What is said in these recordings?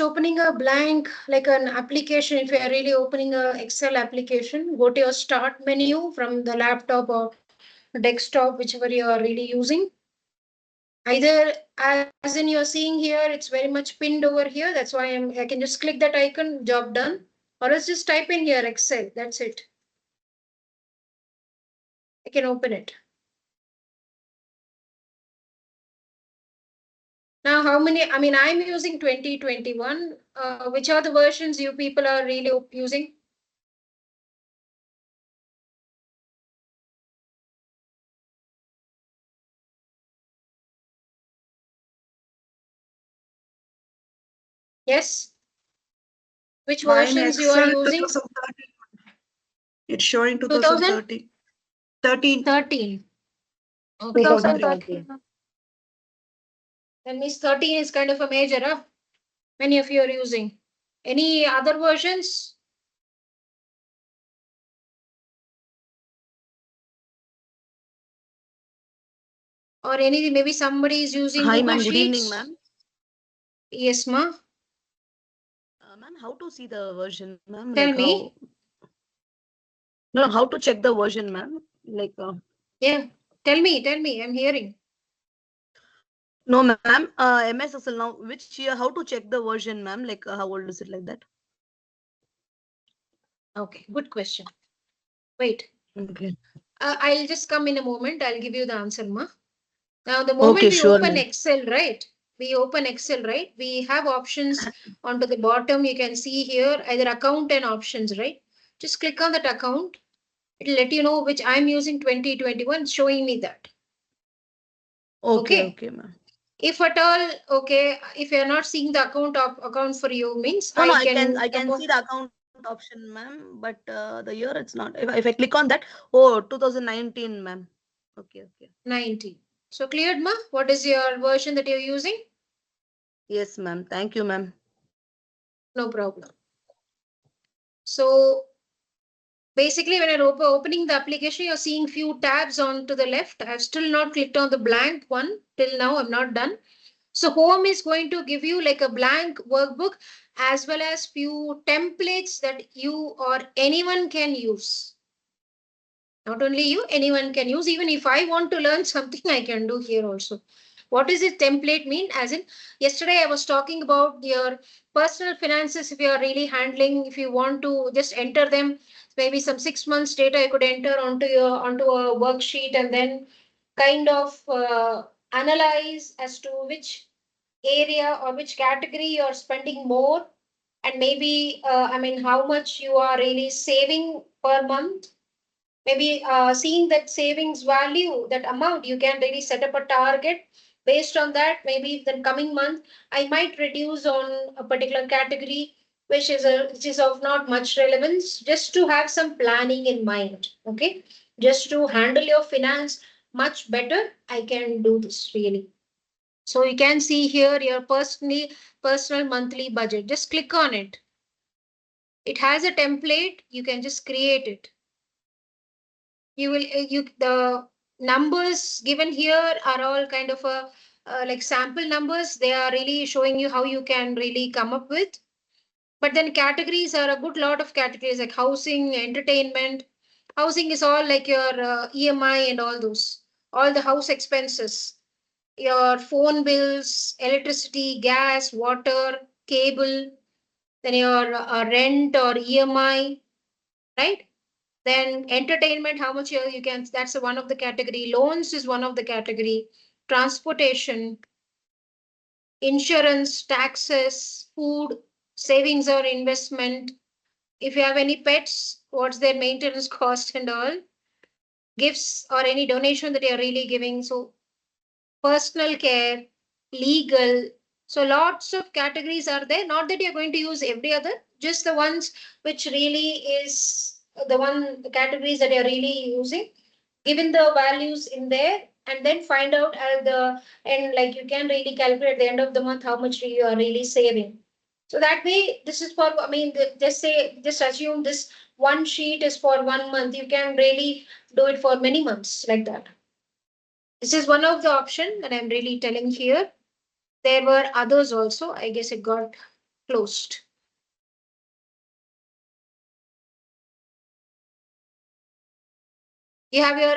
opening a blank, like an application. If you are really opening a Excel application, go to your start menu from the laptop or desktop, whichever you are really using. Either as in you're seeing here, it's very much pinned over here. That's why I can just click that icon, job done. Or else just type in here Excel. That's it. I can open it. Now, how many? I mean, I'm using 2021. Which are the versions you people are really using? Yes. Which versions you are Excel using? 2013. It's showing 2013. 13. Okay. 2013. That means 13 is kind of a major, huh? Many of you are using. Any other versions? Or any, maybe somebody is using Hi, Google ma'am. Sheets. Good evening, ma'am. Yes, ma. Ma'am, how to see the version, ma'am? Tell Like me. No, how to check the version, ma'am? Like Yeah. Tell me. I'm hearing. No, ma'am. MS Excel now. Which year? How to check the version, ma'am? Like how old is it? Like that? Okay. Good question. Wait. Okay. I'll just come in a moment. I'll give you the answer, ma. Now, the Okay, moment we sure, open ma'am. Excel, right? We open Excel, right? We have options onto the bottom. You can see here either account and options, right? Just click on that account. It'll let you know which I'm using 2021, showing me that. Okay, ma'am. If at all, okay, if you're not seeing the account for you, means No, I I can can see the account option, ma'am. But the year it's not. If I click on that, oh, 2019, ma'am. Okay. 90. So cleared, ma? What is your version that you're using? Yes, ma'am. Thank you, ma'am. No problem. So basically, when you're opening the application, you're seeing few tabs on to the left. I've still not clicked on the blank one. Till now, I'm not done. So home is going to give you like a blank workbook as well as few templates that you or anyone can use. Not only you, anyone can use. Even if I want to learn something, I can do here also. What does this template mean? As in, yesterday I was talking about your personal finances. If you are really handling, if you want to just enter them, maybe some 6 months data you could enter onto a worksheet and then kind of analyze as to which area or which category you are spending more, and maybe I mean how much you are really saving per month. Maybe seeing that savings value, that amount, you can really set up a target. Based on that, maybe the coming month I might reduce on a particular category which is of not much relevance, just to have some planning in mind. Okay, just to handle your finance much better, I can do this really. So you can see here your personal monthly budget. Just click on it. It has a template. You can just create it. You will the numbers given here are all kind of a like sample numbers. They are really showing you how you can really come up with. But then categories are a good lot of categories like housing, entertainment. Housing is all like your EMI and all the house expenses, your phone bills, electricity, gas, water, cable, then your rent or EMI, right? Then entertainment, how much you can, that's one of the category. Loans is one of the category. Transportation, insurance, taxes, food, savings or investment. If you have any pets, what's their maintenance cost and all. Gifts or any donation that you're really giving. So personal care, legal. So lots of categories are there. Not that you're going to use every other, just the ones which really is the categories that you're really using. Given the values in there, and then find out at the end, like you can really calculate at the end of the month how much you are really saving. So that way, this is for, I mean, just assume this one sheet is for 1 month. You can really do it for many months like that. This is one of the option that I'm really telling here. There were others also. I guess it got closed. You have your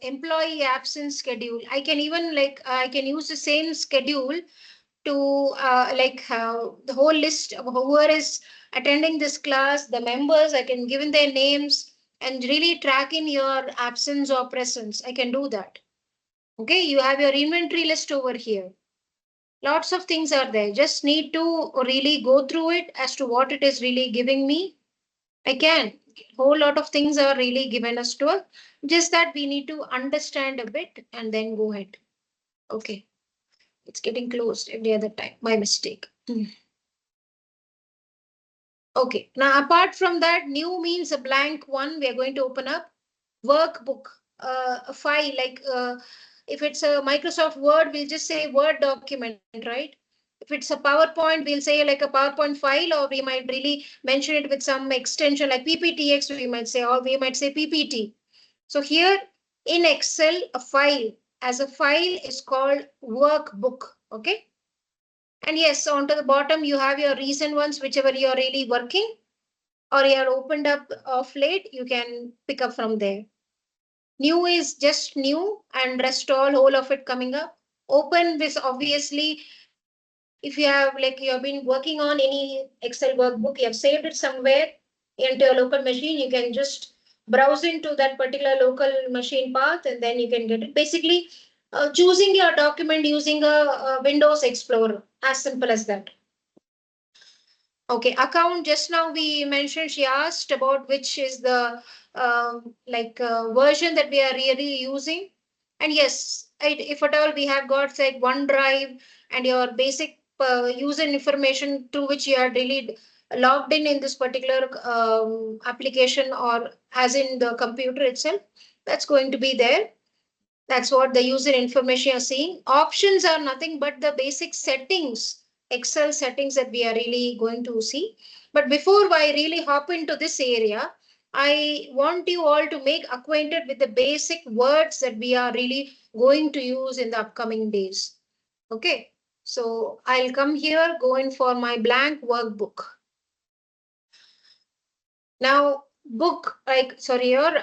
employee absence schedule. I can even I can use the same schedule to the whole list of whoever is attending this class, the members. I can give in their names and really track in your absence or presence. I can do that. Okay, you have your inventory list over here. Lots of things are there. Just need to really go through it as to what it is really giving me. I can. Whole lot of things are really given us to us. Just that we need to understand a bit and then go ahead. Okay. It's getting closed every other time. My mistake. Okay. Now, apart from that, new means a blank one. We are going to open up workbook, a file. If it's a Microsoft Word, we'll just say Word document, right? If it's a PowerPoint, we'll say like a PowerPoint file, or we might really mention it with some extension like PPTX, we might say, or we might say PPT. So here in Excel, a file as a file is called workbook. Okay. And yes, onto the bottom, you have your recent ones, whichever you're really working or you're opened up of late, you can pick up from there. New is just new and rest all whole of it coming up. Open this obviously, if you have you have been working on any Excel workbook, you have saved it somewhere into your local machine, you can just browse into that particular local machine path and then you can get it. Basically, choosing your document using a Windows Explorer, as simple as that. Okay, account, just now we mentioned, she asked about which is the version that we are really using. And yes, if at all we have got like OneDrive and your basic user information through which you are really logged in this particular application or as in the computer itself, that's going to be there. That's what the user information you're seeing. Options are nothing but the basic settings, Excel settings that we are really going to see. But before I really hop into this area, I want you all to make acquainted with the basic words that we are really going to use in the upcoming days. Okay, so I'll come here, go in for my blank workbook. Now, book, your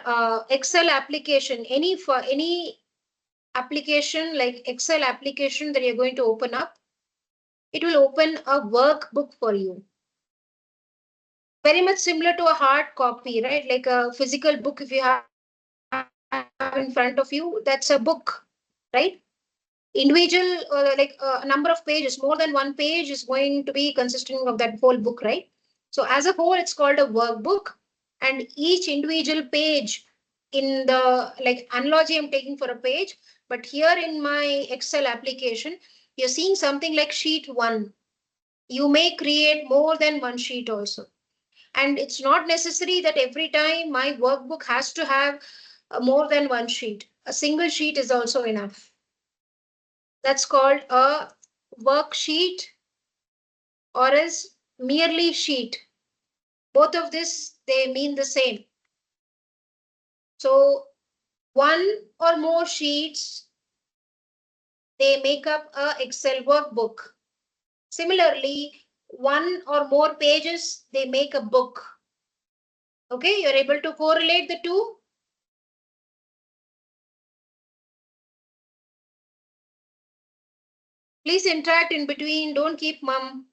Excel application, any application like Excel application that you're going to open up, it will open a workbook for you. Very much similar to a hard copy, right? Like a physical book, if you have in front of you, that's a book, right? Individual, a number of pages, more than one page is going to be consisting of that whole book, right? So as a whole, it's called a workbook, and each individual page in the analogy I'm taking for a page, but here in my Excel application, you're seeing something like sheet 1. You may create more than one sheet also. And it's not necessary that every time my workbook has to have more than one sheet. A single sheet is also enough. That's called a worksheet or as merely sheet. Both of this, they mean the same. So one or more sheets, they make up a Excel workbook. Similarly, one or more pages, they make a book. Okay, you're able to correlate the two. Please interact in between, don't keep mum.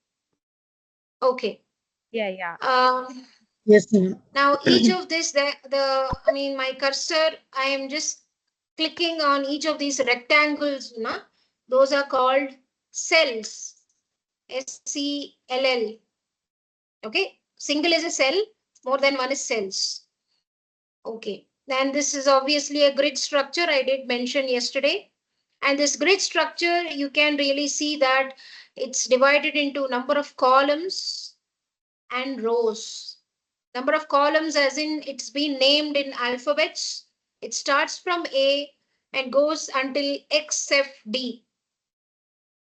Okay. Yeah. Yes, ma'am. Now each of this, my cursor, I am just clicking on each of these rectangles, those are called cells, SCLL. Okay, single is a cell, more than one is cells. Okay, then this is obviously a grid structure I did mention yesterday. And this grid structure, you can really see that it's divided into number of columns and rows. Number of columns as in it's been named in alphabets. It starts from A and goes until XFD.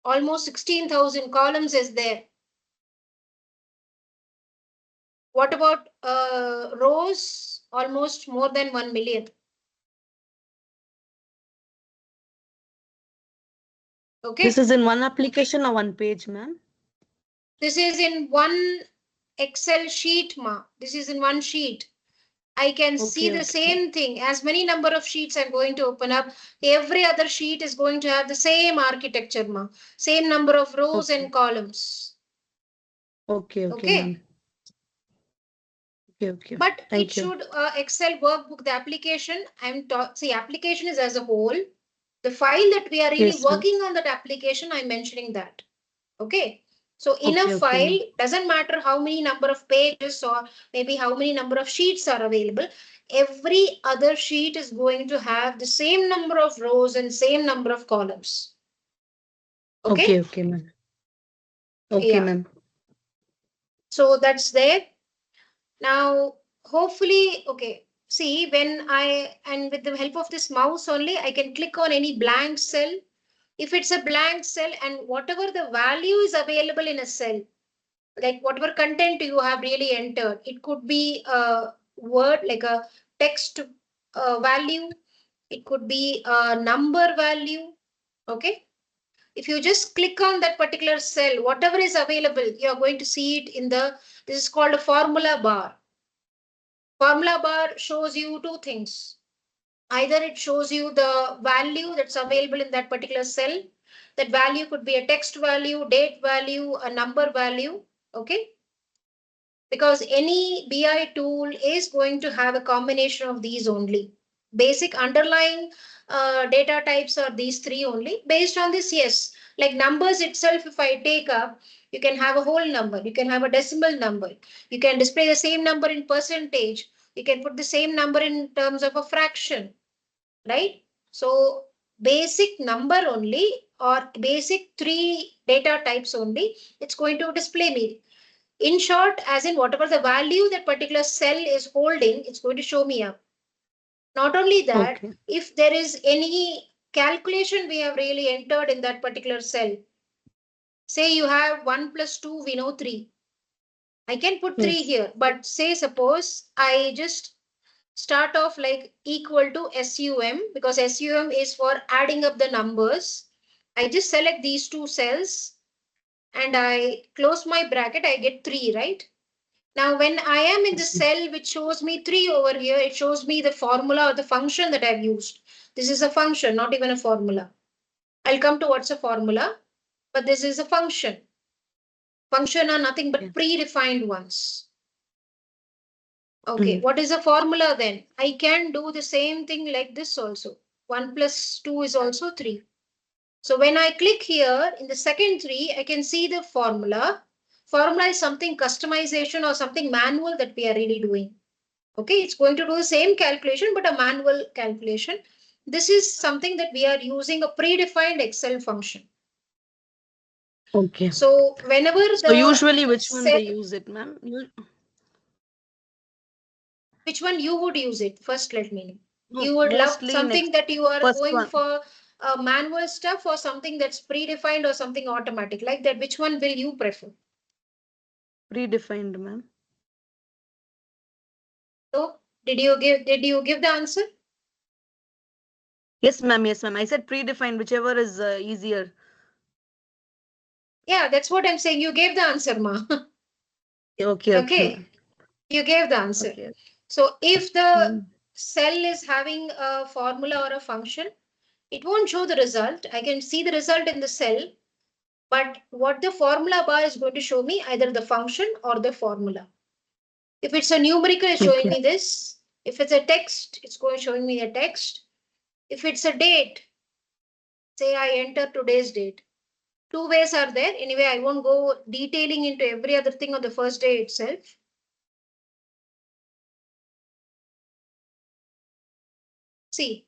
Almost 16,000 columns is there. What about rows? Almost more than 1 million. Okay. This is in one application or one page, ma'am? This is in one Excel sheet, ma. This is in one sheet. I can see the same thing. As many number of sheets I'm going to open up, every other sheet is going to have the same architecture, ma. Same number of rows and columns. Okay, ma'am. Okay. But Thank it you. should Excel workbook, the application. See, application is as a whole. The file that we are really Yes, ma'am. working on, that application, I'm mentioning that. Okay. So in a Okay, file, ma'am. doesn't matter how many number of pages or maybe how many number of sheets are available. Every other sheet is going to have the same number of rows and same number of columns. Okay. Okay, ma'am. Okay, Yeah. ma'am. So that's there. Now, hopefully, okay. See, and with the help of this mouse only, I can click on any blank cell. If it's a blank cell and whatever the value is available in a cell, like whatever content you have really entered, it could be a word like a text value, it could be a number value. Okay. If you just click on that particular cell, whatever is available, you are going to see it in this is called a formula bar. Formula bar shows you two things. Either it shows you the value that's available in that particular cell. That value could be a text value, date value, a number value. Okay. Because any BI tool is going to have a combination of these only. Basic underlying data types are these three only. Based on this, yes, like numbers itself, if I take up, you can have a whole number, you can have a decimal number, you can display the same number in percentage, you can put the same number in terms of a fraction, right? So basic number only or basic three data types only, it's going to display me. In short, as in whatever the value that particular cell is holding, it's going to show me up. Not only that, Okay. if there is any calculation we have really entered in that particular cell, say you have 1 plus 2, we know 3. I can put 3 Yes. here, but say suppose I just start off like equal to SUM, because SUM is for adding up the numbers. I just select these two cells and I close my bracket, I get 3, right? Now, when I am in the cell which shows me 3 over here, it shows me the formula or the function that I've used. This is a function, not even a formula. I'll come to what's a formula, but this is a function. Function are nothing but predefined ones. Okay, what is a formula then? I can do the same thing like this also. 1 plus 2 is also 3. So when I click here in the second 3, I can see the formula. Formula is something customization or something manual that we are really doing. Okay, it's going to do the same calculation, but a manual calculation. This is something that we are using a predefined Excel function. Okay. So whenever So usually which one they cell, use it, ma'am? which one you would use it? First, let me know. No, You would love mostly something next that you are first going one. for manual stuff or something that's predefined or something automatic like that. Which one will you prefer? Predefined, ma'am. So did you give the answer? Yes, ma'am. Yes, ma'am. I said predefined, whichever is easier. Yeah, that's what I'm saying. You gave the answer, ma. Okay. Okay, you gave the answer. Okay. So if the Mm. cell is having a formula or a function, it won't show the result. I can see the result in the cell, but what the formula bar is going to show me, either the function or the formula. If it's a numerical, it's showing Okay. me this. If it's a text, it's going showing me a text. If it's a date, say I enter today's date. Two ways are there. Anyway, I won't go detailing into every other thing on the first day itself. See,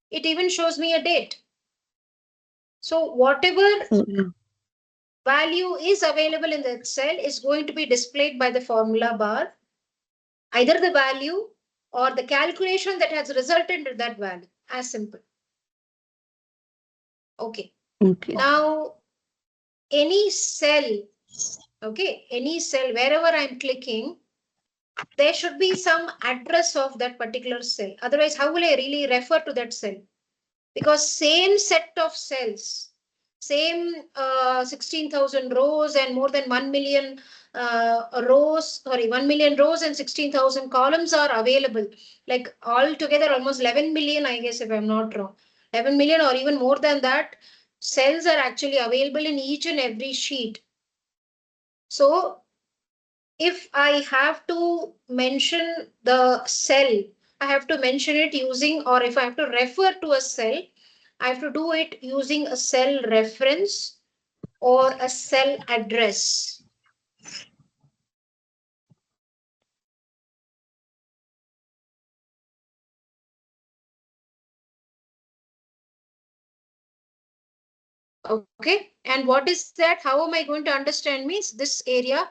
it even shows me a date. So whatever value is available in that cell is going to be displayed by the formula bar, either the value or the calculation that has resulted in that value. As simple. Okay. Okay. Now, any cell, okay, any cell, wherever I'm clicking, there should be some address of that particular cell. Otherwise, how will I really refer to that cell? Because same set of cells, same 16,000 rows and more than 1 million rows, 1 million rows and 16,000 columns are available. Like altogether almost 11 million, I guess, if I'm not wrong. 11 million or even more than that, cells are actually available in each and every sheet. So if I have to mention the cell, I have to mention it using, or if I have to refer to a cell, I have to do it using a cell reference or a cell address. Okay, and what is that? How am I going to understand means this area?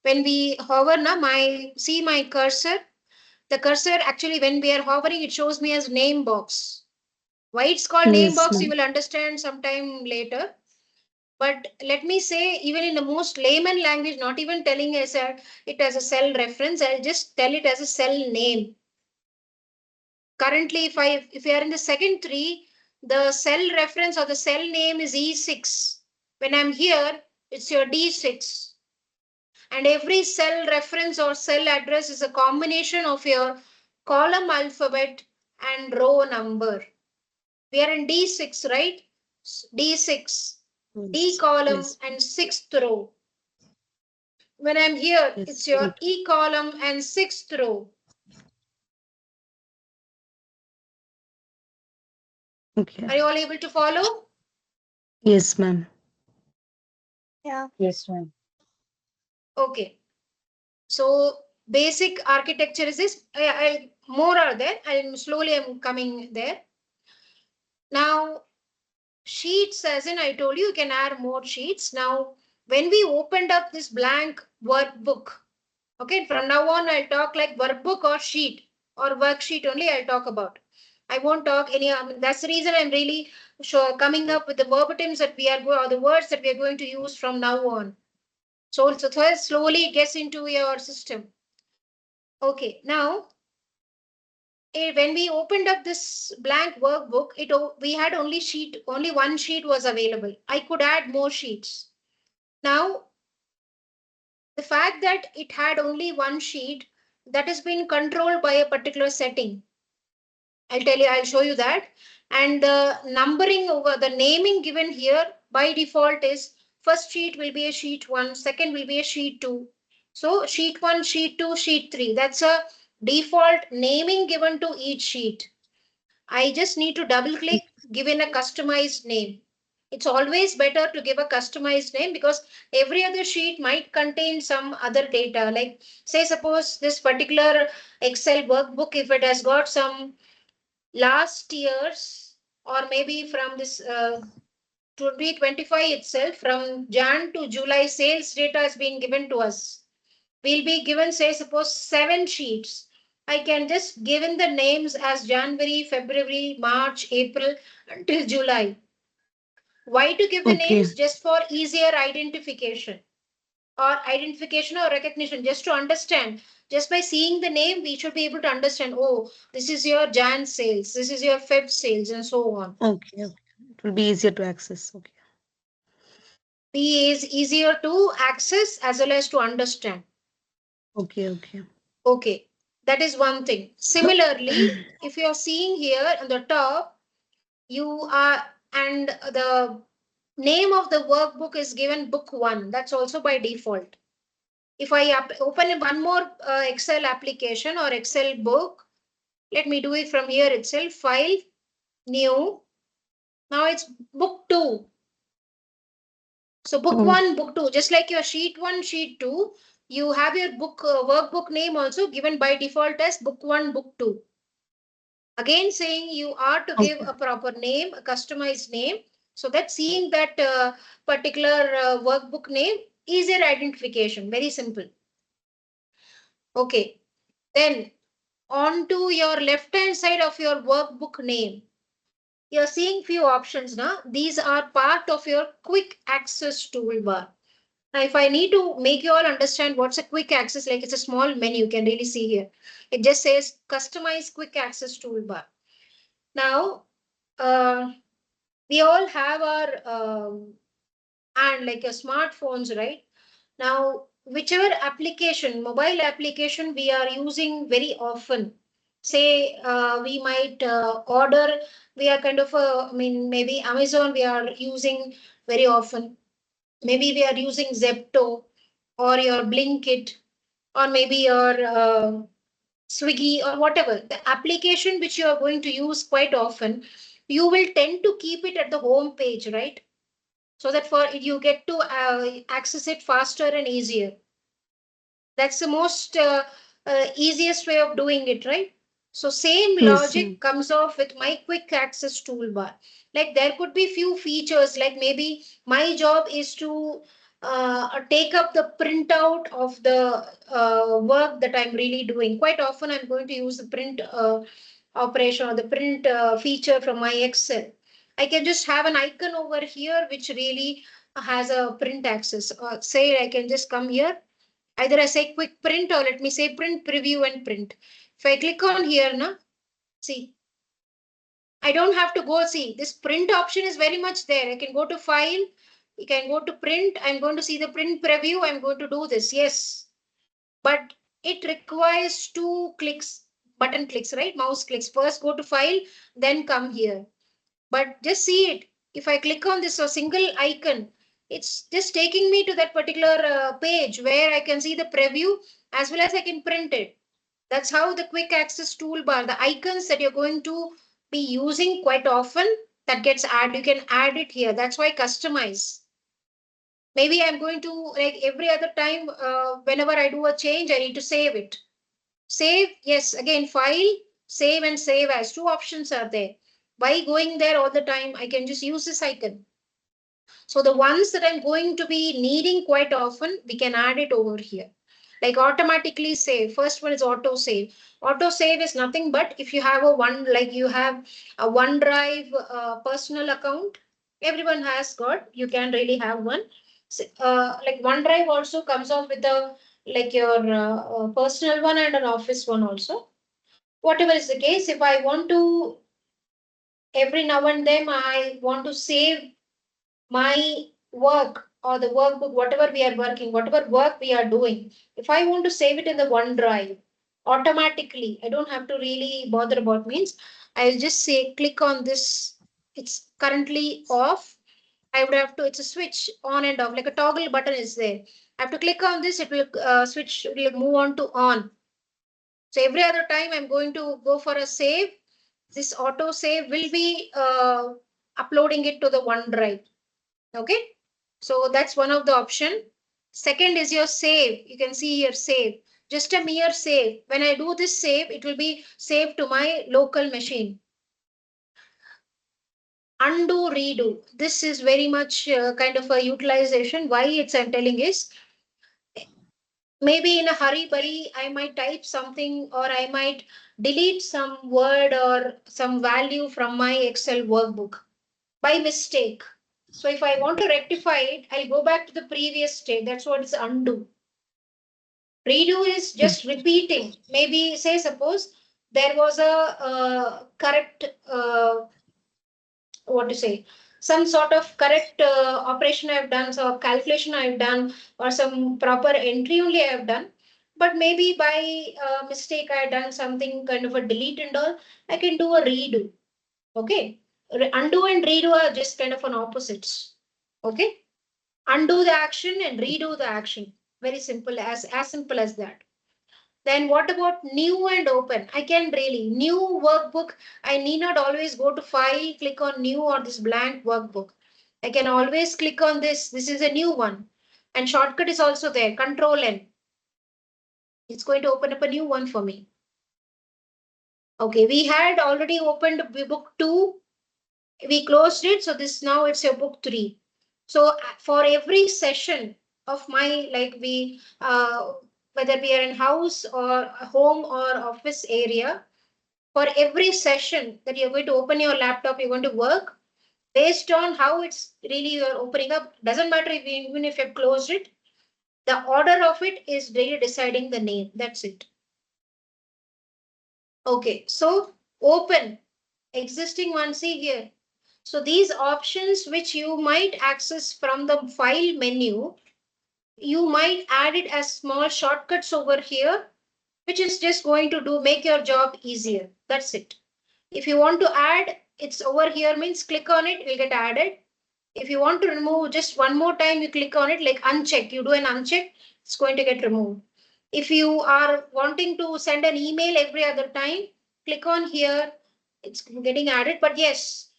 When we hover now, see my cursor. The cursor actually, when we are hovering, it shows me as name box. Why it's called name Yes, box, you ma'am. will understand sometime later. But let me say, even in the most layman language, not even telling it as a cell reference, I'll just tell it as a cell name. Currently, if you are in the second tree, the cell reference or the cell name is E6. When I'm here, it's your D6. And every cell reference or cell address is a combination of your column alphabet and row number. We are in D6, right? D6, D Yes. column Yes. and sixth row. When I'm here, it's Yes. your E column and sixth row. Okay. Are you all able to follow? Yes, ma'am. Yeah. Yes, ma'am. Okay. So basic architecture is this. More are there. I'm coming there. Now sheets, as in I told you, you can add more sheets. Now when we opened up this blank workbook, okay, from now on I'll talk like workbook or sheet or worksheet only I'll talk about. I won't talk any. That's the reason I'm really sure coming up with the verbatims that we are or the words that we are going to use from now on. So first slowly it gets into your system. Okay, now when we opened up this blank workbook, we had only one sheet was available. I could add more sheets. Now, the fact that it had only one sheet, that has been controlled by a particular setting. I'll show you that. And the numbering over the naming given here by default is first sheet will be a sheet 1, second will be a sheet 2. So sheet 1, sheet 2, sheet 3. That's a default naming given to each sheet. I just need to double click, give in a customized name. It's always better to give a customized name because every other sheet might contain some other data. Like say suppose this particular Excel workbook, if it has got some last year's or maybe from this 2025 itself, from Jan to July sales data has been given to us. We'll be given, say, suppose 7 sheets. I can just give in the names as January, February, March, April until July. Why to give the Okay. names? Just for easier identification or recognition, just to understand. Just by seeing the name, we should be able to understand, oh, this is your Jan sales, this is your Feb sales, and so on. Okay. Okay. It will be easier to access. Okay. Be is easier to access as well as to understand. Okay. Okay. Okay, that is one thing. Similarly, if you are seeing here on the top, you are, and the name of the workbook is given book 1. That's also by default. If I open one more Excel application or Excel book, let me do it from here itself. File, new. Now it's book 2. So book Oh, 1, book 2, just like your sheet 1, sheet 2, you have your book workbook name also given by default as book 1, book 2. Again saying you are to give okay. a proper name, a customized name, so that seeing that particular workbook name is your identification. Very simple. Okay, then on to your left hand side of your workbook name, you're seeing few options now. These are part of your quick access toolbar. Now, if I need to make you all understand what's a quick access, like it's a small menu, you can really see here. It just says customize quick access toolbar. Now, uh, We all have our and like your smartphones, right? Now, whichever application, mobile application we are using very often, say we might order, we are kind of, I mean, maybe Amazon we are using very often. Maybe we are using Zepto or your Blinkit or maybe your Swiggy or whatever. The application which you are going to use quite often, you will tend to keep it at the home page, right? So that for you get to access it faster and easier. That's the most easiest way of doing it, right? So same Yes, logic ma'am. comes off with my quick access toolbar. Like there could be few features, like maybe my job is to take up the printout of the work that I'm really doing. Quite often I'm going to use the print operation or the print feature from my Excel. I can just have an icon over here which really has a print access. Say I can just come here. Either I say quick print or let me say print preview and print. If I click on here now, see, I don't have to go see. This print option is very much there. I can go to file, you can go to print. I'm going to see the print preview. I'm going to do this. Yes, but it requires two clicks, button clicks, right? Mouse clicks. First go to file, then come here. But just see it. If I click on this single icon, it's just taking me to that particular page where I can see the preview as well as I can print it. That's how the quick access toolbar, the icons that you're going to be using quite often, that gets added. You can add it here. That's why customize. Maybe I'm going to, like every other time, whenever I do a change, I need to save it. Save, yes, again, file, save and save as. Two options are there. By going there all the time, I can just use this icon. So the ones that I'm going to be needing quite often, we can add it over here. Like automatically save. First one is auto save. Auto save is nothing but if you have a one, like you have a OneDrive personal account, everyone has got, you can really have one. Like OneDrive also comes off with the like your personal one and an office one also. Whatever is the case, if I want to every now and then I want to save my work or the workbook, whatever we are working, whatever work we are doing, if I want to save it in the OneDrive, automatically, I don't have to really bother about means, I'll just say click on this. It's currently off. I would have to, it's a switch on and off, like a toggle button is there. I have to click on this, it will switch, it will move on to on. So every other time I'm going to go for a save, this auto save will be uploading it to the OneDrive. Okay, so that's one of the option. Second is your save. You can see here save, just a mere save. When I do this save, it will be saved to my local machine. Undo, redo. This is very much kind of a utilization. Why it's I'm telling is maybe in a hurry burry, I might type something or I might delete some word or some value from my Excel workbook by mistake. So if I want to rectify it, I'll go back to the previous state. That's what is undo. Redo is Mm. just repeating. Maybe say suppose there was a correct what to say, some sort of correct operation I've done, so calculation I've done, or some proper entry only I've done. But maybe by mistake I done something kind of a delete and all. I can do a redo. Okay, undo and redo are just kind of an opposites. Okay, undo the action and redo the action. Very simple, as simple as that. Then what about new and open? I can really new workbook. I need not always go to file, click on new or this blank workbook. I can always click on this. This is a new one. And shortcut is also there. Control N. It's going to open up a new one for me. Okay, we had already opened book 2. We closed it. So this now it's your book 3. So for every session of my, like we, whether we are in house or home or office area, for every session that you're going to open your laptop, you're going to work based on how it's really you're opening up. Doesn't matter if even if you've closed it, the order of it is really deciding the name. That's it. Okay, so open existing one. See here. So these options which you might access from the file menu, you might add it as small shortcuts over here, which is just going to make your job easier. That's it. If you want to add, it's over here, means click on it, it will get added. If you want to remove, just one more time you click on it, like uncheck, you do an uncheck, it's going to get removed. If you are wanting to send an email every other time, click on here, it's getting added. But yes,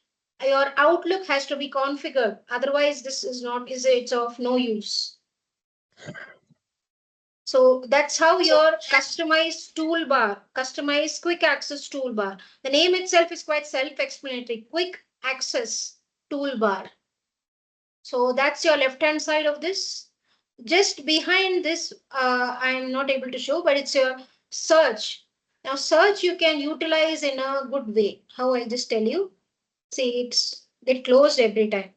your Outlook has to be configured, otherwise this is not, it's of no use. So that's how your customized toolbar, customized quick access toolbar. The name itself is quite self-explanatory, quick access toolbar. So that's your left-hand side of this. Just behind this, I'm not able to show, but it's your search. Now search you can utilize in a good way. How, I'll just tell you. See, it's get closed every time.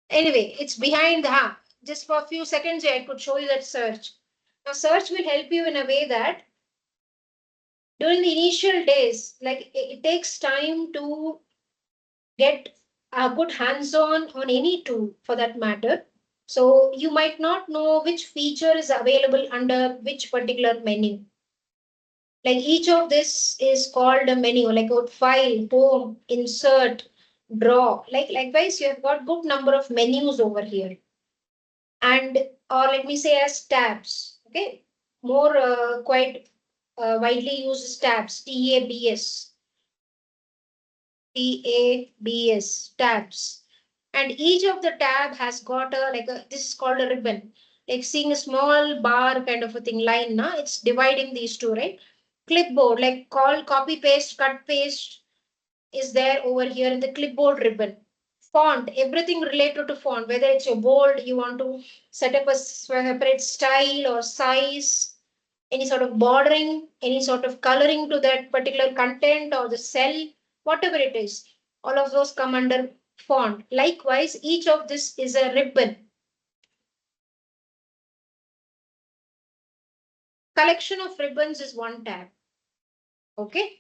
Anyway, it's behind the, just for a few seconds I could show you that search. Now search will help you in a way that during the initial days, like it takes time to get a good hands-on on any tool for that matter. So you might not know which feature is available under which particular menu. Like each of this is called a menu, like a file, home, insert, draw. Like likewise, you have got good number of menus over here. And or let me say as tabs. Okay, more quite widely used tabs, TABS, tabs. And each of the tab has got a this is called a ribbon, like seeing a small bar kind of a thing line. Now it's dividing these two, right? Clipboard, like call copy paste cut paste is there over here in the clipboard ribbon. Font, everything related to font, whether it's your bold, you want to set up a separate style or size, any sort of bordering, any sort of coloring to that particular content or the cell, whatever it is, all of those come under font. Likewise, each of this is a ribbon. Collection of ribbons is one tab. Okay.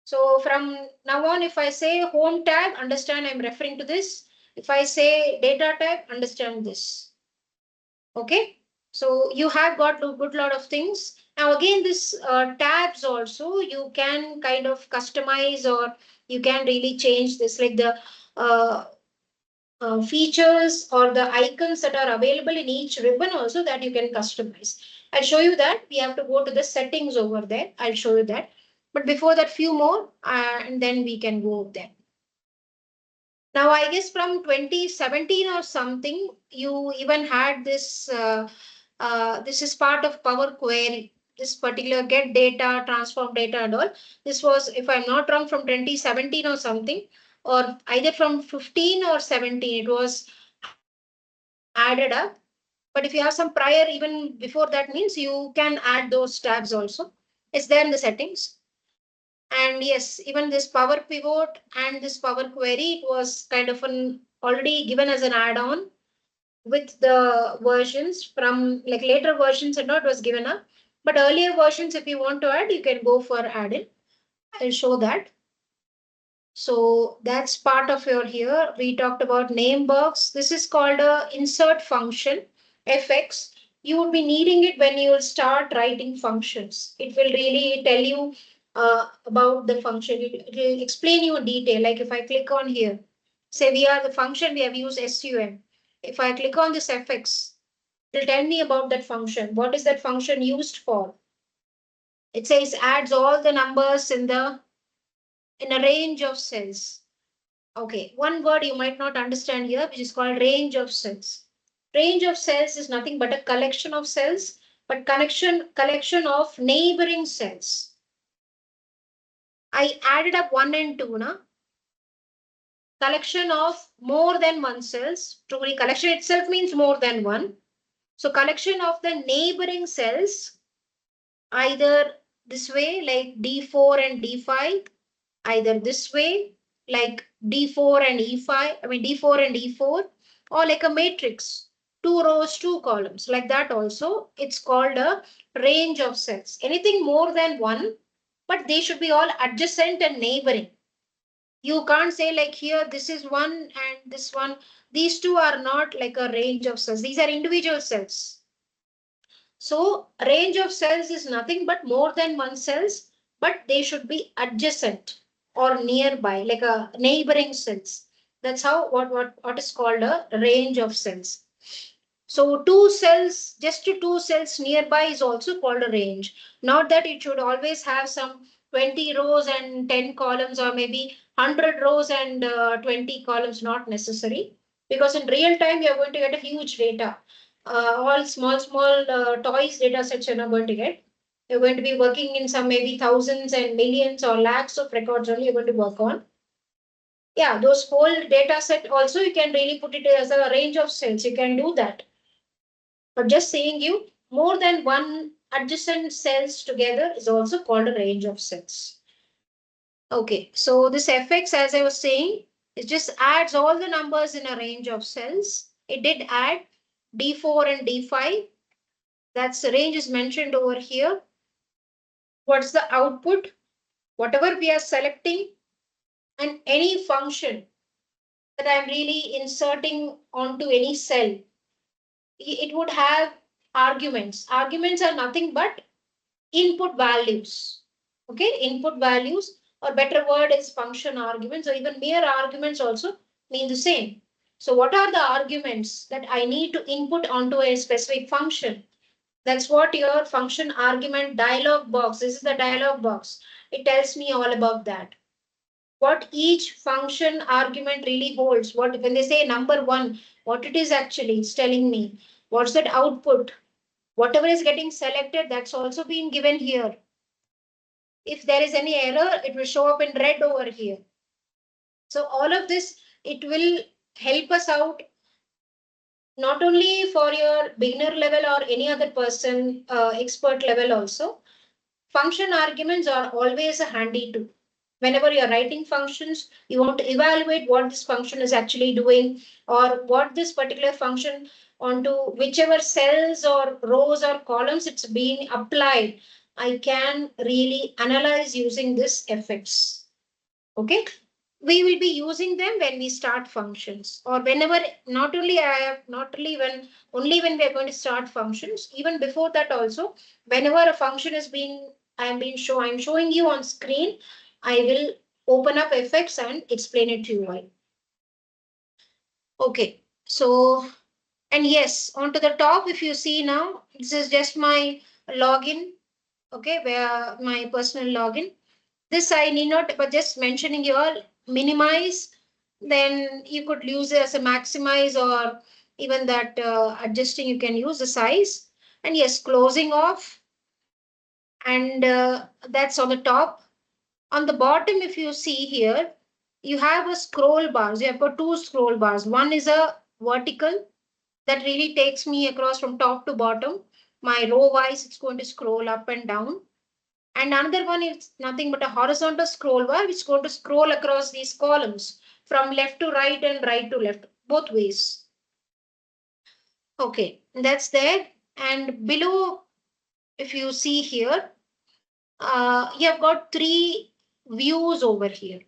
So from now on, if I say home tab, understand I'm referring to this. If I say data tab, understand this. Okay. So you have got a good lot of things. Now again, this tabs also you can kind of customize, or you can really change this, like the uh, features or the icons that are available in each ribbon also, that you can customize. I'll show you that. We have to go to the settings over there. I'll show you that. But before that, few more, and then we can go there. Now, I guess from 2017 or something, you even had this. This is part of Power Query. This particular get data, transform data, and all. This was, if I'm not wrong, from 2017 or something, or either from 15 or 17. It was added up. But if you have some prior, even before that, means you can add those tabs also. It's there in the settings. And yes, even this Power Pivot and this Power Query, it was kind of an already given as an add-on with the versions from like later versions and not was given up. But earlier versions, if you want to add, you can go for add-in. I'll show that. So that's part of your here. We talked about name box. This is called a insert function, FX. You would be needing it when you will start writing functions. It will really tell you about the function. It will explain you in detail. Like if I click on here, say we are the function, we have used SUM. If I click on this FX, it will tell me about that function. What is that function used for? It says adds all the numbers in a range of cells. Okay, one word you might not understand here, which is called range of cells. Range of cells is nothing but a collection of cells, but collection of neighboring cells. I added up 1 and 2 now. Collection of more than one cells. Truly, collection itself means more than one. So collection of the neighboring cells, either this way like D4 and D5, either this way like D4 and E5, D4 and E4, or like a matrix, 2 rows, 2 columns, like that also. It's called a range of cells. Anything more than one, but they should be all adjacent and neighboring. You can't say like here, this is one and this one. These two are not like a range of cells. These are individual cells. So range of cells is nothing but more than one cells, but they should be adjacent or nearby, like a neighboring cells. That's how what is called a range of cells. So two cells, just to two cells nearby is also called a range. Not that it should always have some 20 rows and 10 columns, or maybe 100 rows and 20 columns, not necessary. Because in real time, you're going to get a huge data. All small toys data sets you're not going to get. You're going to be working in some maybe thousands and millions or lakhs of records only you're going to work on. Yeah, those whole data set also you can really put it as a range of cells. You can do that. But just saying you more than one adjacent cells together is also called a range of cells. Okay, so this fx, as I was saying, it just adds all the numbers in a range of cells. It did add D4 and D5. That's the range is mentioned over here. What's the output? Whatever we are selecting and any function that I'm really inserting onto any cell, it would have arguments. Arguments are nothing but input values. Okay, input values, or better word is function arguments, or even mere arguments also mean the same. So what are the arguments that I need to input onto a specific function? That's what your function argument dialog box, this is the dialog box. It tells me all about that. What each function argument really holds. What when they say number one, what it is actually, it's telling me. What's that output? Whatever is getting selected, that's also being given here. If there is any error, it will show up in red over here. So all of this, it will help us out not only for your beginner level or any other person, expert level also. Function arguments are always a handy tool. Whenever you're writing functions, you want to evaluate what this function is actually doing, or what this particular function onto whichever cells or rows or columns it's being applied. I can really analyze using this effects. Okay. We will be using them when we start functions, or whenever, not only I have, not only when we are going to start functions, even before that also, whenever a function is being, I'm showing you on screen, I will open up effects and explain it to you all. Okay, so, and yes, onto the top, if you see now, this is just my login. Okay, where my personal login. This I need not, but just mentioning you all, minimize, then you could use it as a maximize, or even that adjusting, you can use the size. And yes, closing off, and that's on the top. On the bottom, if you see here, you have a scroll bars. You have got two scroll bars. One is a vertical that really takes me across from top to bottom. My row wise, it's going to scroll up and down. And another one is nothing but a horizontal scroll bar, which is going to scroll across these columns from left to right and right to left, both ways. Okay, that's there. And below, if you see here, you have got three views over here.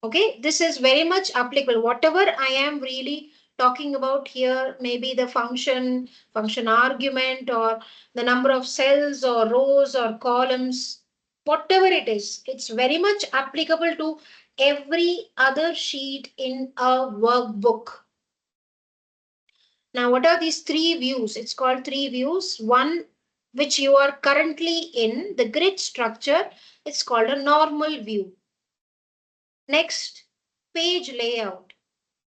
Okay, this is very much applicable. Whatever I am really talking about here, maybe the function argument, or the number of cells or rows or columns, whatever it is, it's very much applicable to every other sheet in a workbook. Now, what are these three views? It's called three views. One, which you are currently in, the grid structure, it's called a normal view. Next, page layout.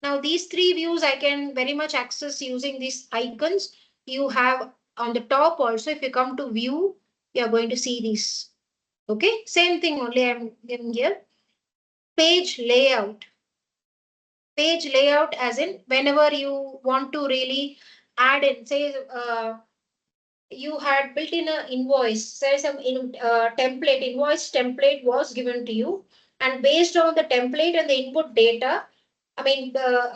Now these three views I can very much access using these icons. You have on the top also, if you come to view, you are going to see these. Okay, same thing only I'm giving here. Page layout. Page layout as in whenever you want to really add in, say you had built in an invoice, say some template, invoice template was given to you, and based on the template and the input data,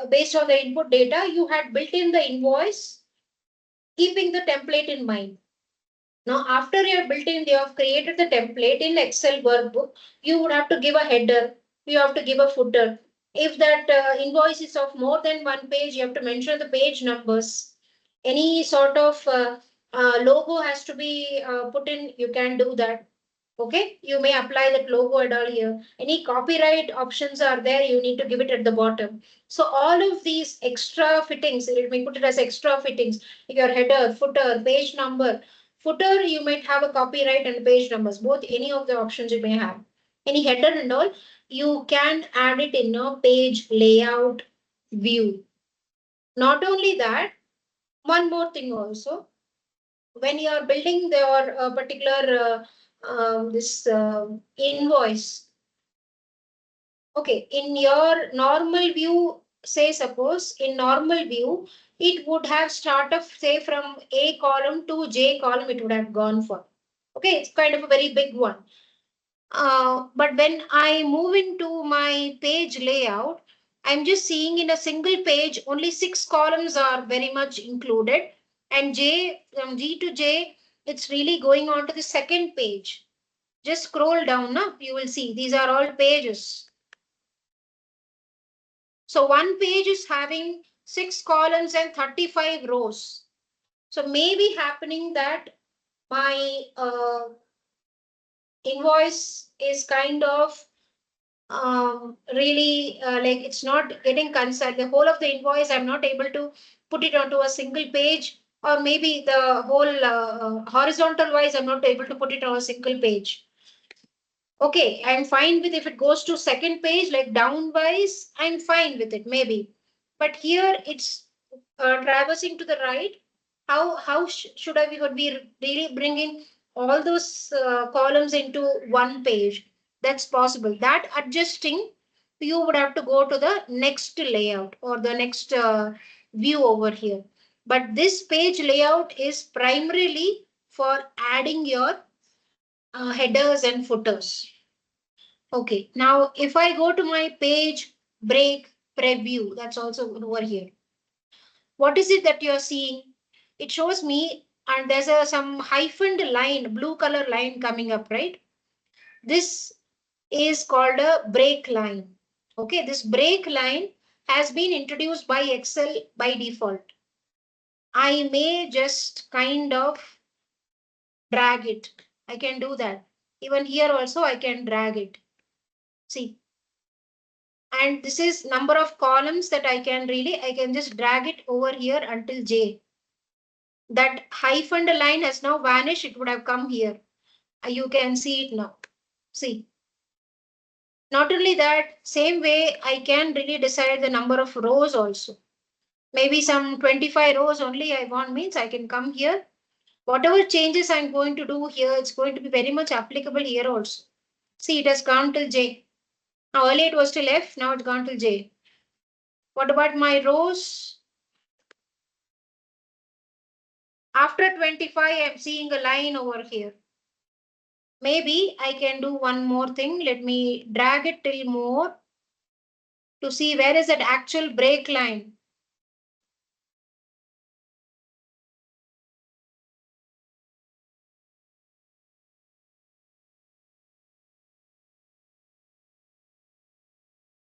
based on the input data, you had built in the invoice, keeping the template in mind. Now, after you have built in, you have created the template in Excel workbook, you would have to give a header. you have to give a footer. If that invoice is of more than one page, you have to mention the page numbers. Any sort of logo has to be put in, you can do that. Okay, you may apply that logo and all here. Any copyright options are there, you need to give it at the bottom. So all of these extra fittings, let me put it as extra fittings, your header, footer, page number. Footer, you might have a copyright and page numbers, both any of the options you may have. Any header and all, you can add it in a page layout view. Not only that, one more thing also, when you are building your particular this invoice, okay, in your normal view, say suppose in normal view, it would have start of say from A column to J column, it would have gone for. Okay, it's kind of a very big one. But when I move into my page layout, I'm just seeing in a single page, only 6 columns are very much included. And J, from G to J, it's really going on to the second page. Just scroll down, now you will see these are all pages. So one page is having 6 columns and 35 rows. So maybe happening that my invoice is kind of really like it's not getting concerned. The whole of the invoice, I'm not able to put it onto a single page, or maybe the whole horizontal wise, I'm not able to put it on a single page. Okay, I'm fine with if it goes to second page, like downwise, I'm fine with it, maybe. But here it's traversing to the right. How should I be really bringing all those columns into one page? That's possible. That adjusting, you would have to go to the next layout or the next view over here. But this page layout is primarily for adding your headers and footers. Okay, now if I go to my page break preview, that's also over here. What is it that you're seeing? It shows me, and there's some hyphened line, blue color line coming up, right? This is called a break line. Okay, this break line has been introduced by Excel by default. I may just kind of drag it. I can do that. Even here also I can drag it. See, and this is number of columns that I can just drag it over here until J. That hyphen line has now vanished. It would have come here. You can see it now. See. Not only that, same way I can really decide the number of rows also. Maybe some 25 rows only I want, means I can come here. Whatever changes I'm going to do here, it's going to be very much applicable here also. See, it has gone till J. Now earlier it was till F, now it's gone till J. What about my rows? After 25, I'm seeing a line over here. Maybe I can do one more thing. Let me drag it till more to see where is that actual break line.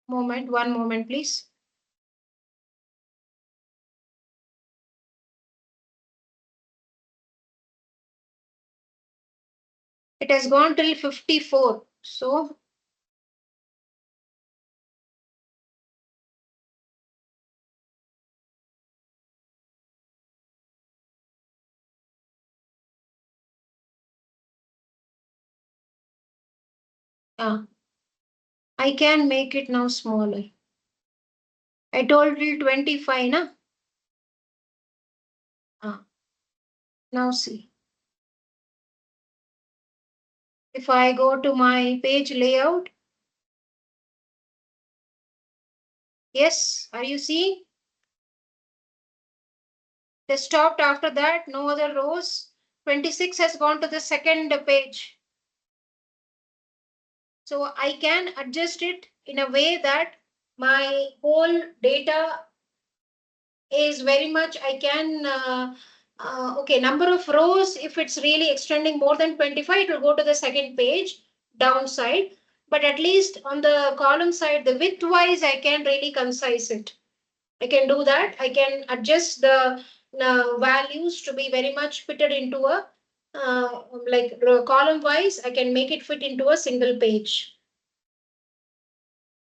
One moment, please. It has gone till 54. So I can make it now smaller. I told till 25, na? Now see. If I go to my page layout, yes, are you seeing? They stopped after that, no other rows. 26 has gone to the second page. So I can adjust it in a way that my whole data is very much, I can, okay, number of rows, if it's really extending more than 25, it will go to the second page downside. but at least on the column side, the width wise, I can really concise it. I can do that. I can adjust the values to be very much fitted into a like column wise. I can make it fit into a single page.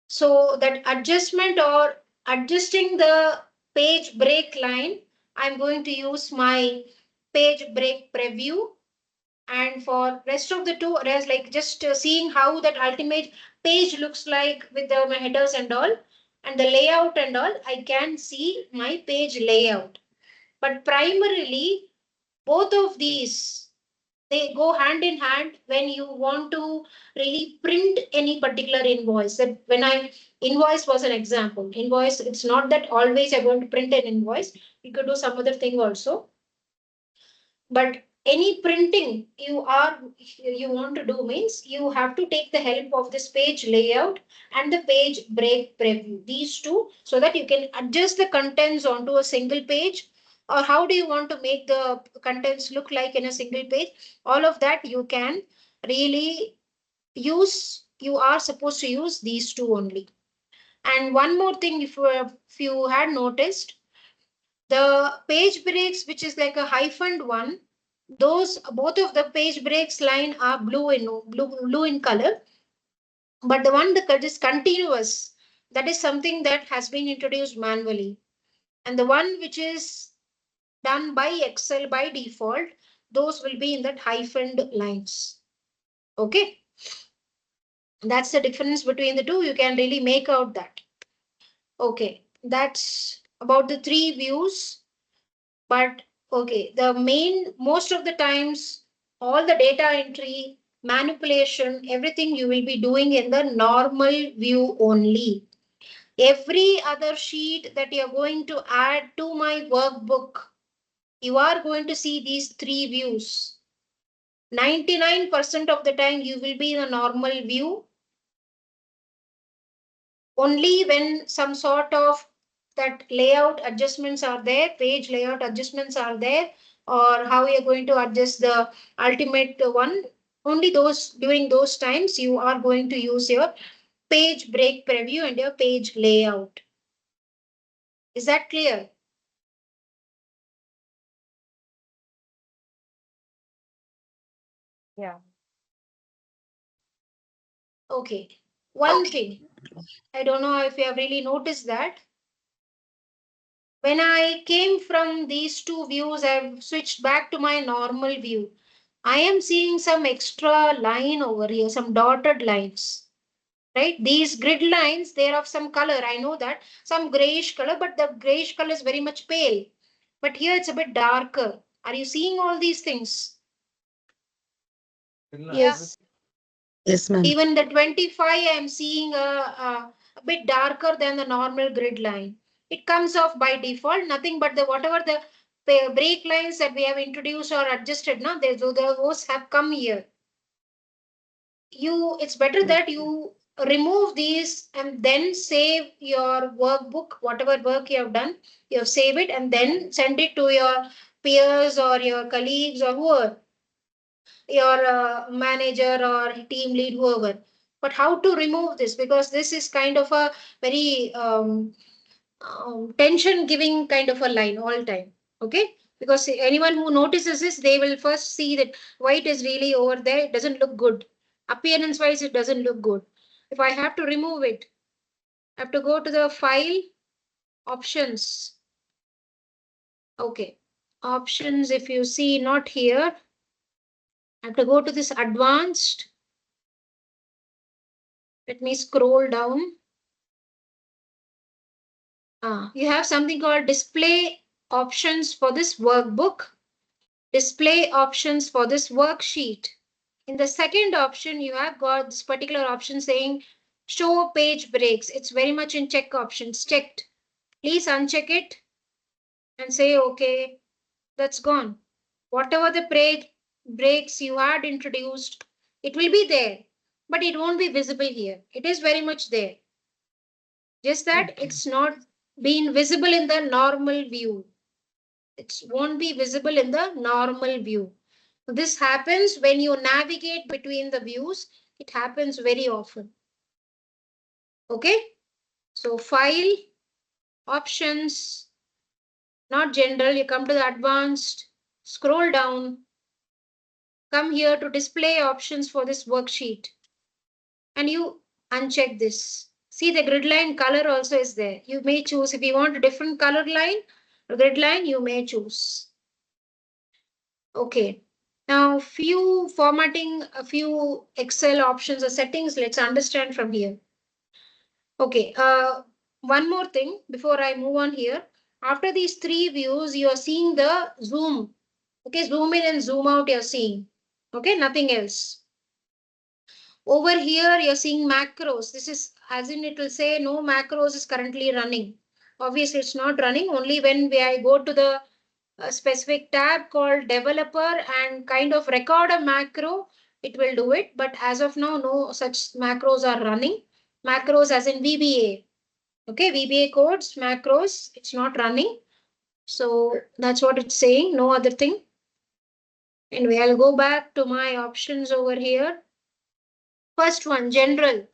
So that adjustment or adjusting the page break line, I'm going to use my page break preview. And for rest of the two, there's like just seeing how that ultimate page looks like with the my headers and all, and the layout and all, I can see my page layout. But primarily, both of these, they go hand in hand when you want to really print any particular invoice. That when I invoice was an example. Invoice, it's not that always I'm going to print an invoice. You could do some other thing also. But any printing you want to do means you have to take the help of this page layout and the page break preview, these two, so that you can adjust the contents onto a single page, or how do you want to make the contents look like in a single page. All of that you can really use. You are supposed to use these two only. And one more thing, if you had noticed, the page breaks, which is like a hyphened one, those both of the page breaks line are blue in color, but the one that is continuous, that is something that has been introduced manually, and the one which is done by Excel by default, those will be in that hyphened lines. Okay, that's the difference between the two. You can really make out that. Okay, that's about the three views. But okay, the main, most of the times, all the data entry, manipulation, everything you will be doing in the normal view only. Every other sheet that you're going to add to my workbook, you are going to see these three views. 99% of the time you will be in a normal view. Only when some sort of that layout adjustments are there, page layout adjustments are there, or how you're going to adjust the ultimate one, only those during those times you are going to use your page break preview and your page layout. Is that clear? Yeah. Okay. One thing, I don't know if you have really noticed that. When I came from these two views, I've switched back to my normal view. I am seeing some extra line over here, some dotted lines, right? These grid lines, they're of some color. I know that some grayish color, but the grayish color is very much pale. But here it's a bit darker. Are you seeing all these things? Yes. Yes, ma'am. Even the 25, I'm seeing a bit darker than the normal grid line. It comes off by default, nothing but the whatever the break lines that we have introduced or adjusted now, those have come here. It's better that you remove these and then save your workbook, whatever work you have done, you save it and then send it to your peers or your colleagues or whoever, your manager or team lead, whoever. But how to remove this? Because this is kind of a very tension giving kind of a line all time. Okay, because anyone who notices this, they will first see that white is really over there, it doesn't look good. Appearance wise, it doesn't look good. If I have to remove it, I have to go to the file options. Okay, options, if you see not here, I have to go to this advanced. Let me scroll down. You have something called display options for this workbook, display options for this worksheet. In the second option, you have got this particular option saying show page breaks. It's very much in check options, checked. Please uncheck it and say, okay, that's gone. Whatever the page breaks you had introduced, it will be there, but it won't be visible here. It is very much there. Just that it's not being visible in the normal view. It won't be visible in the normal view. This happens when you navigate between the views. It happens very often. Okay. So file, options, not general. You come to the advanced, scroll down, come here to display options for this worksheet. And you uncheck this. See, the grid line color also is there. You may choose if you want a different color line or grid line, you may choose. Okay. Now, few formatting, a few Excel options or settings, let's understand from here. Okay. One more thing before I move on here. After these three views, you are seeing the zoom. Okay, zoom in and zoom out you're seeing. Okay, nothing else. Over here, you're seeing macros. This is as in it will say no macros is currently running. Obviously, it's not running. Only when I go to the specific tab called developer and kind of record a macro, it will do it. But as of now, no such macros are running. Macros as in VBA. Okay, VBA codes, macros, it's not running. So that's what it's saying. No other thing. And I'll go back to my options over here. First one, general.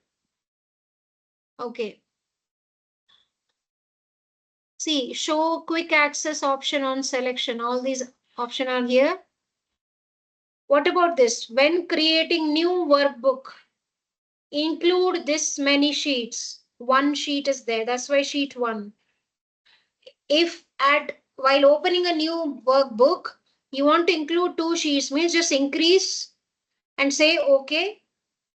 Okay. See, show quick access option on selection. All these options are here. What about this? When creating new workbook, include this many sheets. One sheet is there. That's why sheet one. If while opening a new workbook, you want to include two sheets, means just increase and say okay.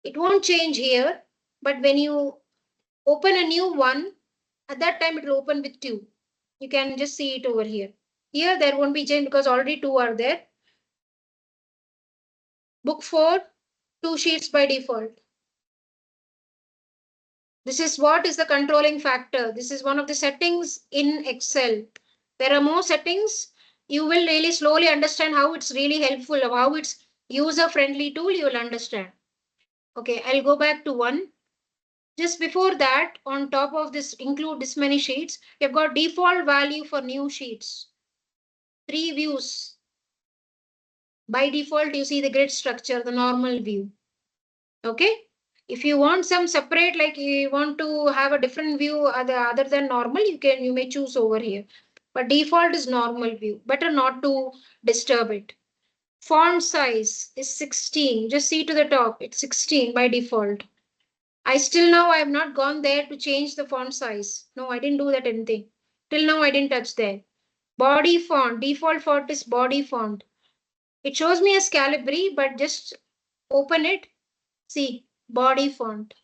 It won't change here, but when you open a new one, at that time it will open with two. You can just see it over here. Here there won't be change because already two are there. Book 4, two sheets by default. This is what is the controlling factor. This is one of the settings in Excel. There are more settings. You will really slowly understand how it's really helpful, or how it's user-friendly tool, you will understand. Okay, I'll go back to one. Just before that, on top of this, include this many sheets, you've got default value for new sheets. 3 views. By default, you see the grid structure, the normal view. Okay. If you want some separate, like you want to have a different view other than normal, you may choose over here. But default is normal view. Better not to disturb it. Font size is 16. Just see to the top. It's 16 by default. I have not gone there to change the font size. No, I didn't do that anything. Till now, I didn't touch there. Body font. Default font is body font. It shows me as Calibri, but just open it. See, body font.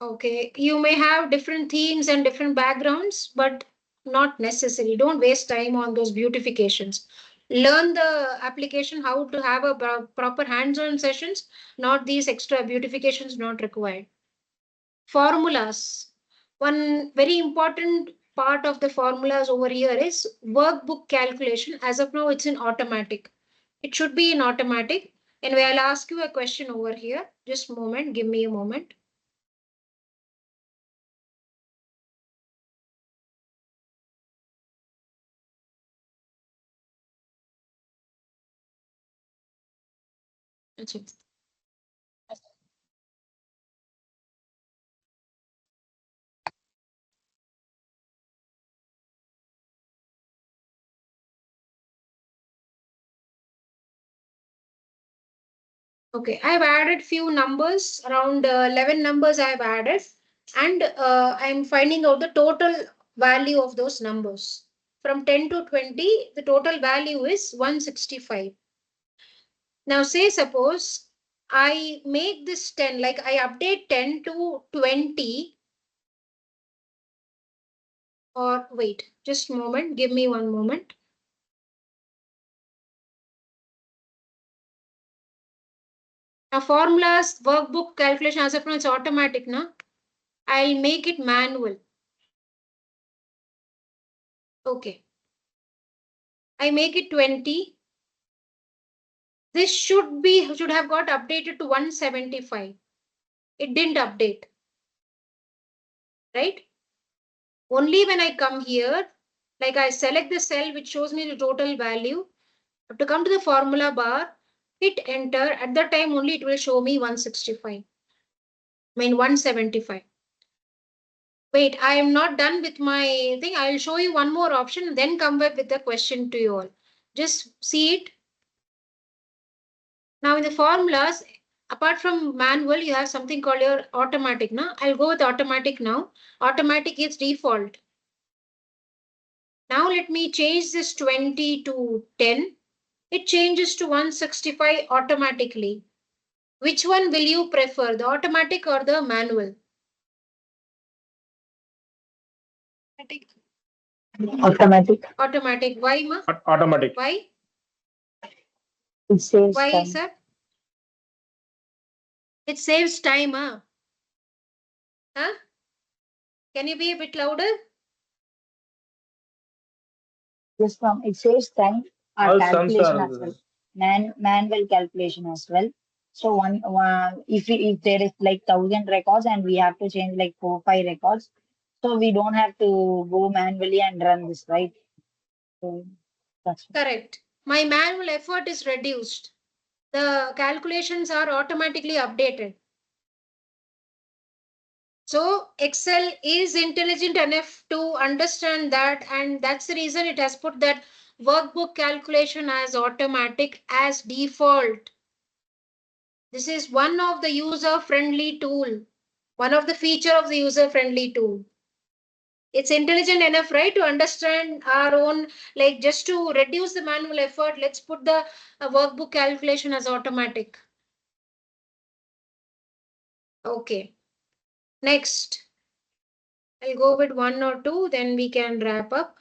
Okay, you may have different themes and different backgrounds, but not necessary. Don't waste time on those beautifications. Learn the application, how to have a proper hands-on sessions, not these extra beautifications not required. Formulas. One very important part of the formulas over here is workbook calculation. As of now, it's in automatic. It should be in automatic. And I'll ask you a question over here. Just a moment. Give me a moment. That's it. Okay, I've added few numbers, around 11 numbers I've added, and I'm finding out the total value of those numbers. From 10 to 20, the total value is 165. Now say suppose I make this 10, like I update 10 to 20, or wait, just a moment, give me one moment. Now formulas, workbook calculation, as of now it's automatic, now I'll make it manual. Okay. I make it 20. This should have got updated to 175. It didn't update, right? Only when I come here, Like I select the cell which shows me the total value. To come to the formula bar, hit enter. At that time only it will show me 165. 175. Wait, I am not done with my thing. I will show you one more option, then come back with the question to you all. Just see it. Now in the formulas, apart from manual, you have something called your automatic. Now I'll go with automatic now. Automatic is default. Now let me change this 20 to 10. It changes to 165 automatically. Which one will you prefer, the automatic or the manual? Automatic. Automatic. Why, ma? Automatic. Why? It saves Why, time. sir? It saves time, huh? Huh? Can you be a bit louder? Yes, ma'am. It saves time. Our All sums calculation are as well. Manual calculation as well. So if there is like 1,000 records and we have to change like 4-5 records, so we don't have to go manually and run this, right? So that's Correct. My manual effort is reduced. The calculations are automatically updated. So Excel is intelligent enough to understand that, and that's the reason it has put that workbook calculation as automatic as default. This is one of the user-friendly tool, one of the feature of the user-friendly tool. It's intelligent enough, right, to understand our own, like just to reduce the manual effort, let's put the workbook calculation as automatic. Okay. Next. I'll go with one or two, then we can wrap up.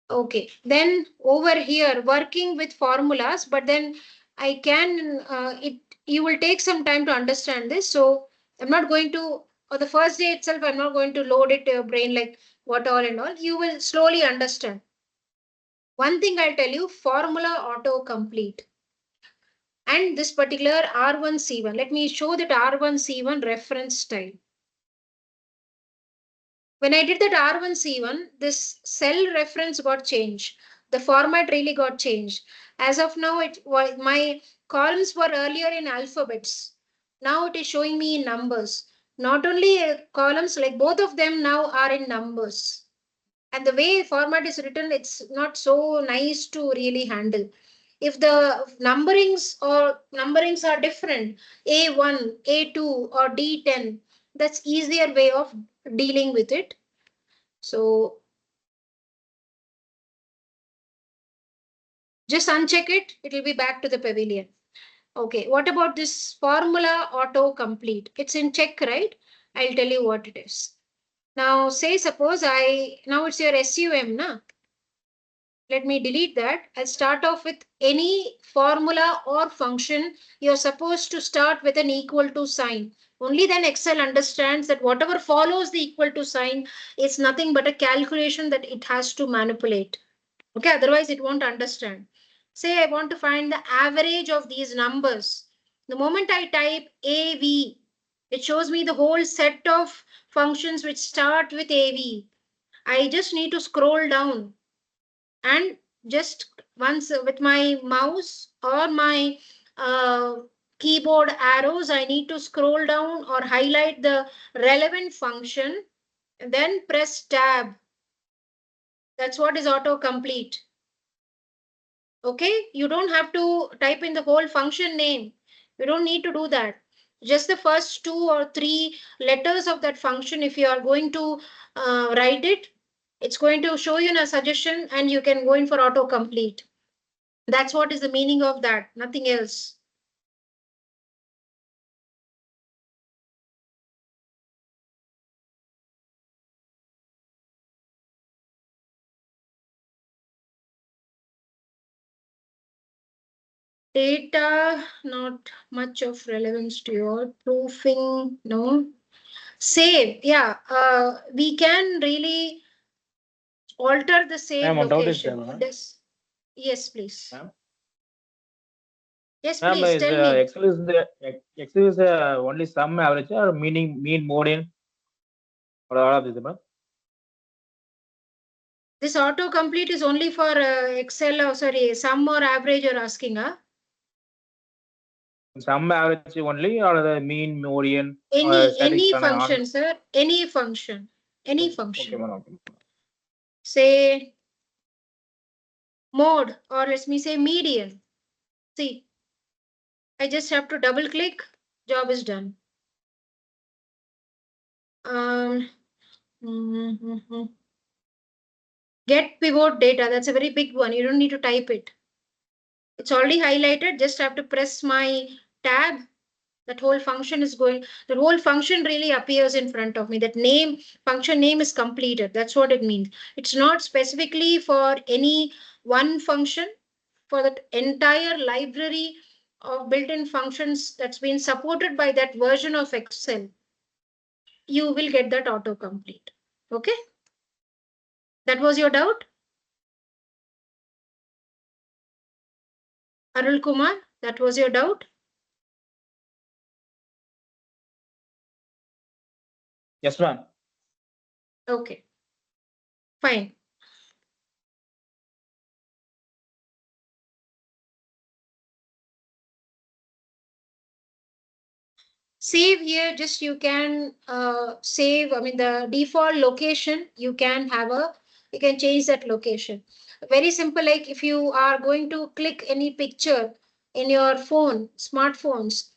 Okay. Then over here, working with formulas, but then I can, you will take some time to understand this. So I'm not going to, or the first day itself, I'm not going to load it to your brain like what all and all. You will slowly understand. One thing I'll tell you, formula auto complete. And this particular R1C1, let me show that R1C1 reference style. When I did that R1C1, this cell reference got changed. The format really got changed. As of now, my columns were earlier in alphabets. Now it is showing me in numbers. Not only columns, like both of them now are in numbers. And the way format is written, it's not so nice to really handle. If the numberings are different, A1, A2 or D10, that's easier way of dealing with it. So just uncheck it, it will be back to the pavilion. Okay, what about this formula auto complete? It's in check, right? I'll tell you what it is. Now say suppose now it's your SUM, na? Let me delete that. I'll start off with any formula or function. You're supposed to start with an equal to sign. Only then Excel understands that whatever follows the equal to sign is nothing but a calculation that it has to manipulate. Okay, otherwise it won't understand. Say I want to find the average of these numbers. The moment I type AV, it shows me the whole set of functions which start with AV. I just need to scroll down and just once with my mouse or my keyboard arrows, I need to scroll down or highlight the relevant function and then press tab. That's what is autocomplete. Okay, you don't have to type in the whole function name. You don't need to do that. Just the first 2 or 3 letters of that function, if you are going to write it, it's going to show you in a suggestion and you can go in for autocomplete. That's what is the meaning of that, nothing else. Data, not much of relevance to your proofing, no. Save, yeah, we can really alter the save Ma'am, one doubt is there, location. ma'am. Yes, please. Ma'am, Yes, ma'am, please is tell me. Excel is only sum average or mean mode in or all of this, ma'am? This autocomplete is only for Excel, or sorry, sum or average you're asking, huh? Some average only, or the mean, median, Any function, sir. Any function. Any function. Okay, okay. Say mode, or let me say median. See, I just have to double click, job is done. Get pivot data, that's a very big one. You don't need to type it. It's already highlighted, just have to press my tab. That whole function is going, the whole function really appears in front of me. That name, function name is completed. That's what it means. It's not specifically for any one function, for that entire library of built-in functions that's been supported by that version of Excel. You will get that autocomplete. Okay? That was your doubt? Arul Kumar, that was your doubt? Yes, ma'am. Okay, fine. Save here, just you can save, I mean the default location, you can change that location. Very simple, like if you are going to click any picture in your phone, smartphones,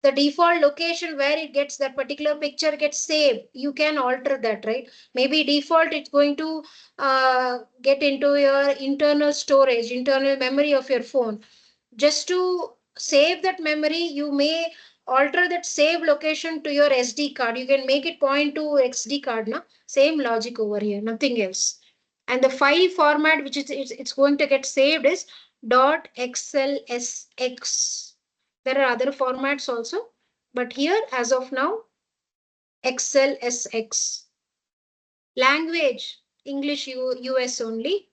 the default location where it gets that particular picture gets saved, you can alter that, right? Maybe default it's going to get into your internal storage, internal memory of your phone. Just to save that memory, you may alter that save location to your SD card. You can make it point to XD card, na? Same logic over here, nothing else. And the file format which it's going to get saved is .xlsx. There are other formats also, but here as of now, XLSX. Language, English US only.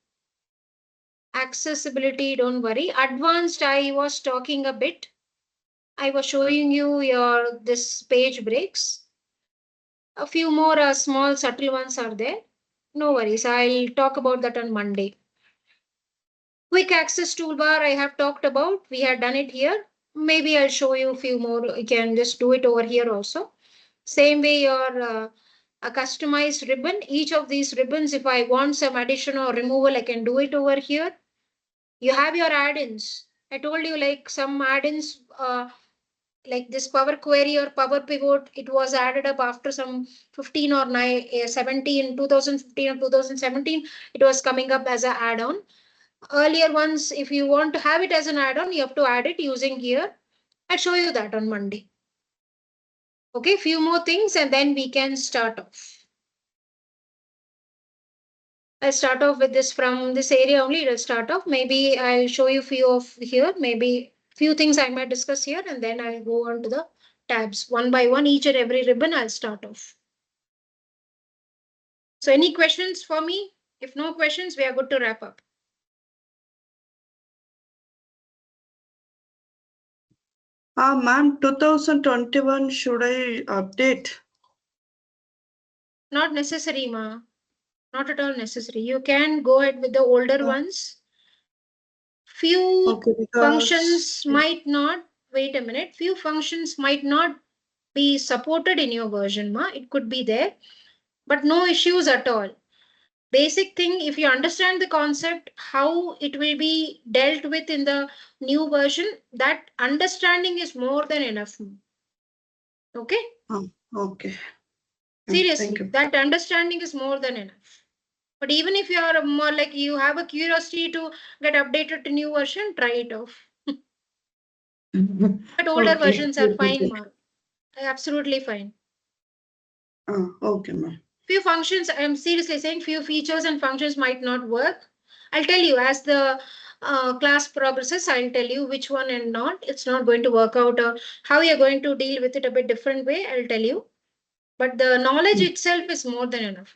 Accessibility, don't worry. Advanced, I was talking a bit. I was showing you this page breaks. A few more small subtle ones are there. No worries, I'll talk about that on Monday. Quick access toolbar I have talked about. We had done it here. Maybe I'll show you a few more. You can just do it over here also. Same way your a customized ribbon. Each of these ribbons, if I want some addition or removal, I can do it over here. You have your add-ins. I told you like some add-ins like this Power Query or Power Pivot, it was added up after some 15 or 17, 2015 or 2017, it was coming up as an add-on. Earlier ones, if you want to have it as an add-on, you have to add it using here. I'll show you that on Monday. Okay, few more things and then we can start off. I'll start off with this from this area only. It'll start off. Maybe I'll show you few of here. Maybe few things I might discuss here and then I'll go on to the tabs one by one. Each and every ribbon I'll start off. So any questions for me? If no questions, we are good to wrap up. Ma'am, 2021, should I update? Not necessary, ma. Not at all necessary. You can go ahead with the older ones. Few functions might not, wait a minute, few functions might not be supported in your version, ma. It could be there, but no issues at all. Basic thing, if you understand the concept, how it will be dealt with in the new version, that understanding is more than enough. Okay? Okay. Seriously, that understanding is more than enough. But even if you are more like you have a curiosity to get updated to new version, try it off. But older versions are fine, ma. Absolutely fine. Okay, ma'am. Few functions, I'm seriously saying few features and functions might not work. I'll tell you as the class progresses, I'll tell you which one and not. It's not going to work out or how you're going to deal with it a bit different way, I'll tell you. But the knowledge itself is more than enough.